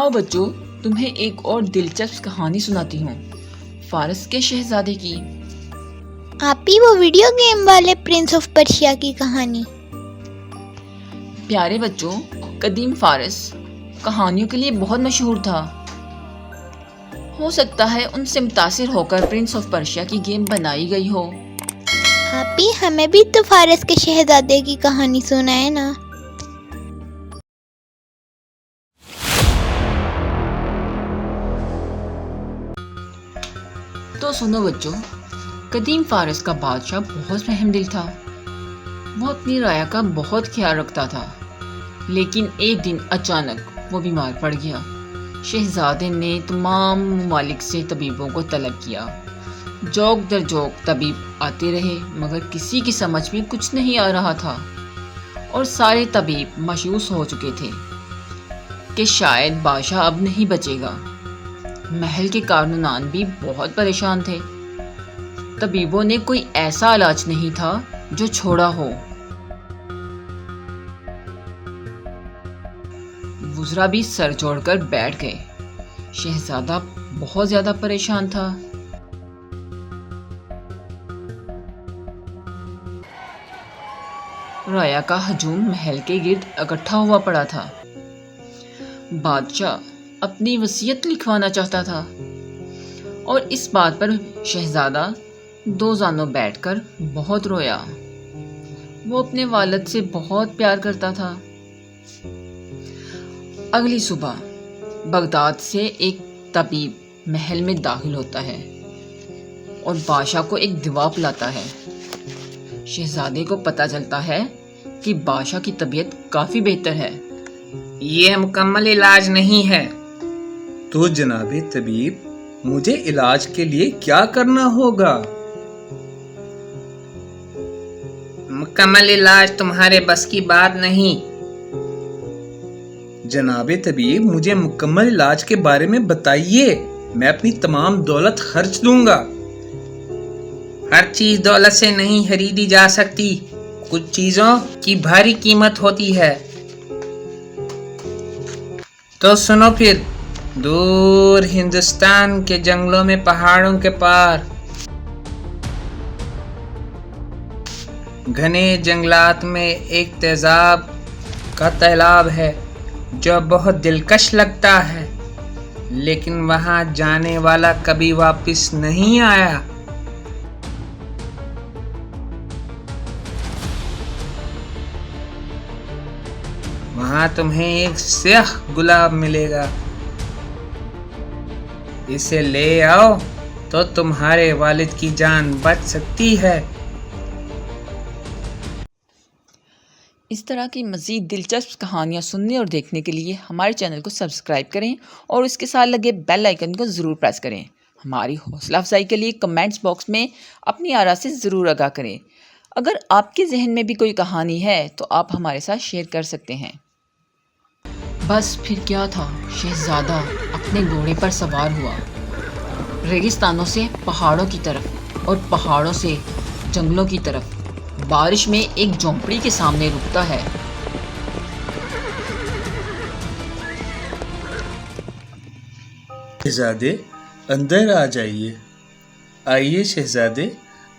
आओ बच्चों, तुम्हें एक और दिलचस्प कहानी सुनाती हूँ, फारस के शहजादे की। आप ही वो वीडियो गेम वाले प्रिंस ऑफ पर्शिया की कहानी। प्यारे बच्चों, कदीम फारस कहानियों के लिए बहुत मशहूर था। हो सकता है उनसे मुतासिर होकर प्रिंस ऑफ पर्शिया की गेम बनाई गई हो। आप ही हमें भी तो फारस के शहजादे की कहानी सुनाए ना। तो सुनो बच्चों, कदीम फारस का बादशाह बहुत रहमदिल था। वो अपनी राया का बहुत ख्याल रखता था, लेकिन एक दिन अचानक वो बीमार पड़ गया। शहजादे ने तमाम ममालिक से तबीबों को तलब किया। जोक दर जोक तबीब आते रहे, मगर किसी की समझ में कुछ नहीं आ रहा था और सारे तबीब मायूस हो चुके थे कि शायद बादशाह अब नहीं बचेगा। महल के कारकुनान भी बहुत परेशान थे। तबीबों ने कोई ऐसा इलाज नहीं था जो छोड़ा हो। वुज़रा भी सर जोड़कर बैठ गए। शहजादा बहुत ज्यादा परेशान था। राया का हजूम महल के गिर्द इकट्ठा हुआ पड़ा था। बादशाह अपनी वसीयत लिखवाना चाहता था और इस बात पर शहजादा दो जानों बैठकर बहुत रोया। वो अपने वालिद से बहुत प्यार करता था। अगली सुबह बगदाद से एक तबीब महल में दाखिल होता है और बादशाह को एक दवा पिलाता है। शहजादे को पता चलता है कि बादशाह की तबीयत काफी बेहतर है। ये मुकम्मल इलाज नहीं है। तो जनाबे तबीब, मुझे इलाज के लिए क्या करना होगा? मुकम्मल इलाज तुम्हारे बस की बात नहीं। जनाबे तबीब, मुझे मुकम्मल इलाज के बारे में बताइए। मैं अपनी तमाम दौलत खर्च दूंगा। हर चीज दौलत से नहीं खरीदी जा सकती। कुछ चीजों की भारी कीमत होती है। तो सुनो फिर, दूर हिंदुस्तान के जंगलों में पहाड़ों के पार घने जंगलात में एक तेजाब का तालाब है जो बहुत दिलकश लगता है, लेकिन वहां जाने वाला कभी वापस नहीं आया। वहां तुम्हें एक स्याह गुलाब मिलेगा। इसे ले आओ तो तुम्हारे वालिद की जान बच सकती है। इस तरह की मज़ीद दिलचस्प कहानियाँ सुनने और देखने के लिए हमारे चैनल को सब्सक्राइब करें और उसके साथ लगे बेल आइकन को ज़रूर प्रेस करें। हमारी हौसला अफजाई के लिए कमेंट्स बॉक्स में अपनी आरा से ज़रूर आगाह करें। अगर आपके जहन में भी कोई कहानी है तो आप हमारे साथ शेयर कर सकते हैं। बस फिर क्या था, शहजादा अपने घोड़े पर सवार हुआ, रेगिस्तानों से पहाड़ों की तरफ और पहाड़ों से जंगलों की तरफ। बारिश में एक झोंपड़ी के सामने रुकता है। शहजादे, अंदर आ जाइए। आइए शहजादे,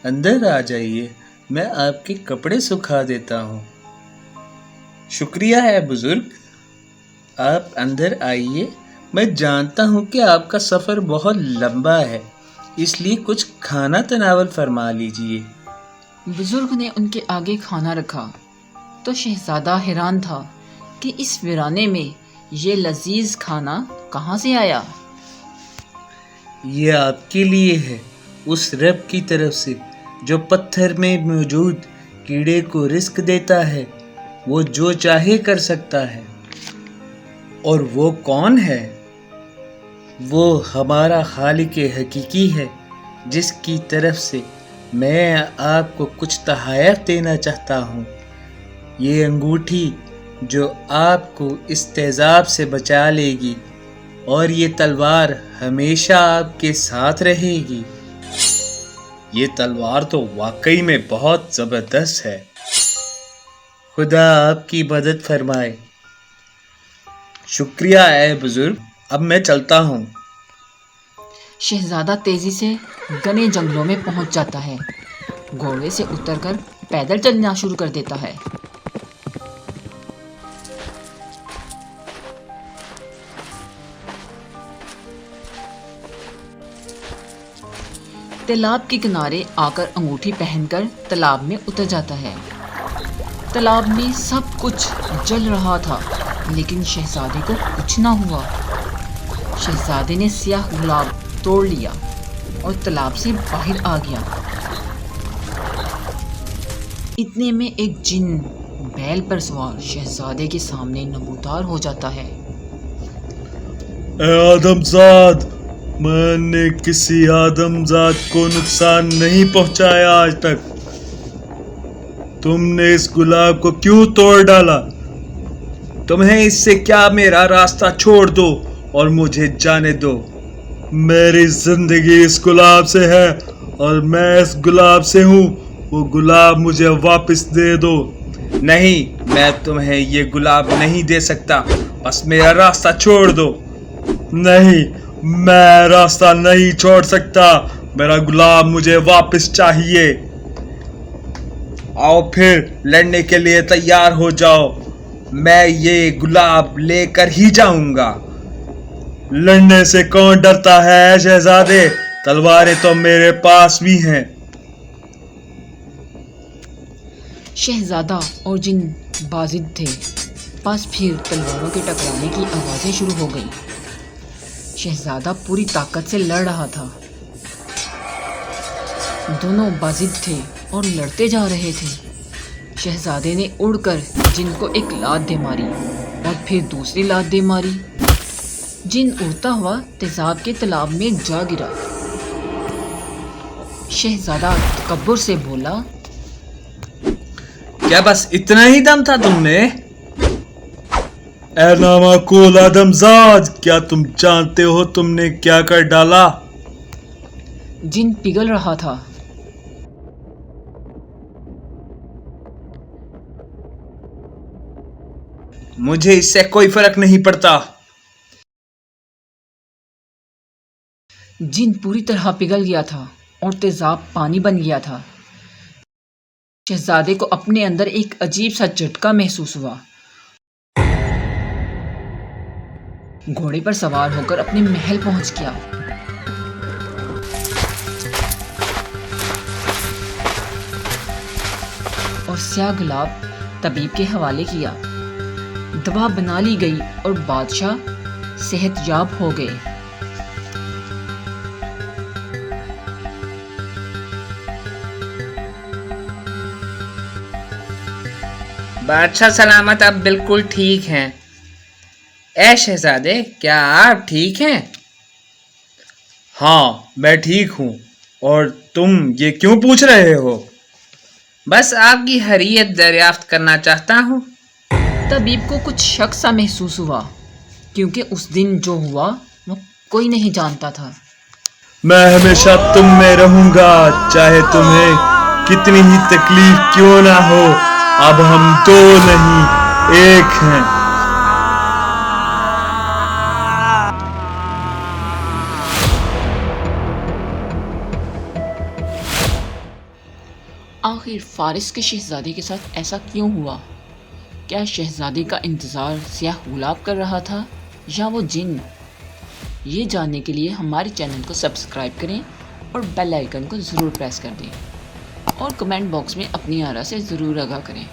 अंदर आ जाइए। मैं आपके कपड़े सुखा देता हूँ। शुक्रिया है बुजुर्ग। आप अंदर आइए। मैं जानता हूँ कि आपका सफ़र बहुत लंबा है, इसलिए कुछ खाना तनावल फरमा लीजिए। बुजुर्ग ने उनके आगे खाना रखा तो शहजादा हैरान था कि इस वीराने में ये लजीज खाना कहाँ से आया। ये आपके लिए है, उस रब की तरफ से जो पत्थर में मौजूद कीड़े को रिस्क देता है। वो जो चाहे कर सकता है। और वो कौन है? वो हमारा खालिक हकीकी है, जिसकी तरफ से मैं आपको कुछ तहफ़्फ़ुज़ देना चाहता हूँ। ये अंगूठी जो आपको इस तेज़ाब से बचा लेगी, और ये तलवार हमेशा आपके साथ रहेगी। ये तलवार तो वाकई में बहुत ज़बरदस्त है। खुदा आपकी मदद फरमाए। शुक्रिया है बुजुर्ग। اب میں چلتا ہوں. شہزادہ تیزی سے گھنے جنگلوں میں پہنچ جاتا ہے. گھوڑے سے اتر کر پیدل چلنا شروع کر دیتا ہے. تالاب کے کنارے آ کر انگوٹھی پہن کر تالاب میں اتر جاتا ہے. تالاب میں سب کچھ جل رہا تھا لیکن شہزادے کو کچھ نہ ہوا. شہزادے نے سیاہ گلاب توڑ لیا اور تالاب سے باہر آ گیا. اتنے میں ایک جن بیل پر سوار شہزادے کے سامنے نمودار ہو جاتا ہے. اے آدم زاد، میں نے کسی آدم زاد کو نقصان نہیں پہنچایا آج تک. تم نے اس گلاب کو کیوں توڑ ڈالا؟ تمہیں اس سے کیا؟ میرا راستہ چھوڑ دو اور مجھے جانے دو. میری زندگی اس گلاب سے ہے اور میں اس گلاب سے ہوں. وہ گلاب مجھے واپس دے دو. نہیں، میں تمہیں یہ گلاب نہیں دے سکتا. بس میرا راستہ چھوڑ دو. نہیں، میں راستہ نہیں چھوڑ سکتا. میرا گلاب مجھے واپس چاہیے. آؤ پھر لڑنے کے لیے تیار ہو جاؤ. میں یہ گلاب لے کر ہی جاؤں گا. لڑنے سے کون ڈرتا ہے شہزادے؟ تلواریں تو میرے پاس بھی ہیں. شہزادہ اور جن بازد تھے. بس پھر تلواروں کے ٹکرانے کی آوازیں شروع ہو گئی. شہزادہ پوری طاقت سے لڑ رہا تھا. دونوں بازد تھے اور لڑتے جا رہے تھے. شہزادے نے اڑ کر جن کو ایک لات دے ماری اور پھر دوسری لات دے ماری. جن اڑتا ہوا تیزاب کے تالاب میں جا گرا. شہزادہ تکبر سے بولا، کیا بس اتنا ہی دم تھا تم میں؟ اے نامعقول آدم زاد، کیا تم جانتے ہو تم نے کیا کر ڈالا؟ جن پگھل رہا تھا. مجھے اس سے کوئی فرق نہیں پڑتا. جن پوری طرح پگھل گیا تھا اور تیزاب پانی بن گیا تھا. شہزادے کو اپنے اندر ایک عجیب سا جھٹکا محسوس ہوا. گھوڑے پر سوار ہو کر اپنے محل پہنچ گیا. اور سیاہ گلاب طبیب کے حوالے کیا. دوا بنا لی گئی اور بادشاہ صحت یاب ہو گئے. بادشاہ سلامت اب بالکل ٹھیک ہیں. اے شہزادے، کیا آپ ٹھیک ہیں؟ ہاں، میں ٹھیک ہوں. اور تم یہ کیوں پوچھ رہے ہو؟ بس آپ کی خیریت دریافت کرنا چاہتا ہوں. طبیب کو کچھ شک سا محسوس ہوا کیونکہ اس دن جو ہوا وہ کوئی نہیں جانتا تھا. میں ہمیشہ تم میں رہوں گا، چاہے تمہیں کتنی ہی تکلیف کیوں نہ ہو. اب ہم دو نہیں، ایک ہیں. آخر فارس کے شہزادے کے ساتھ ایسا کیوں ہوا؟ کیا شہزادے کا انتظار سیاہ گلاب کر رہا تھا یا وہ جن؟ یہ جاننے کے لیے ہمارے چینل کو سبسکرائب کریں اور بیل آئیکن کو ضرور پریس کر دیں اور کمنٹ باکس میں اپنی آرا سے ضرور آگاہ کریں.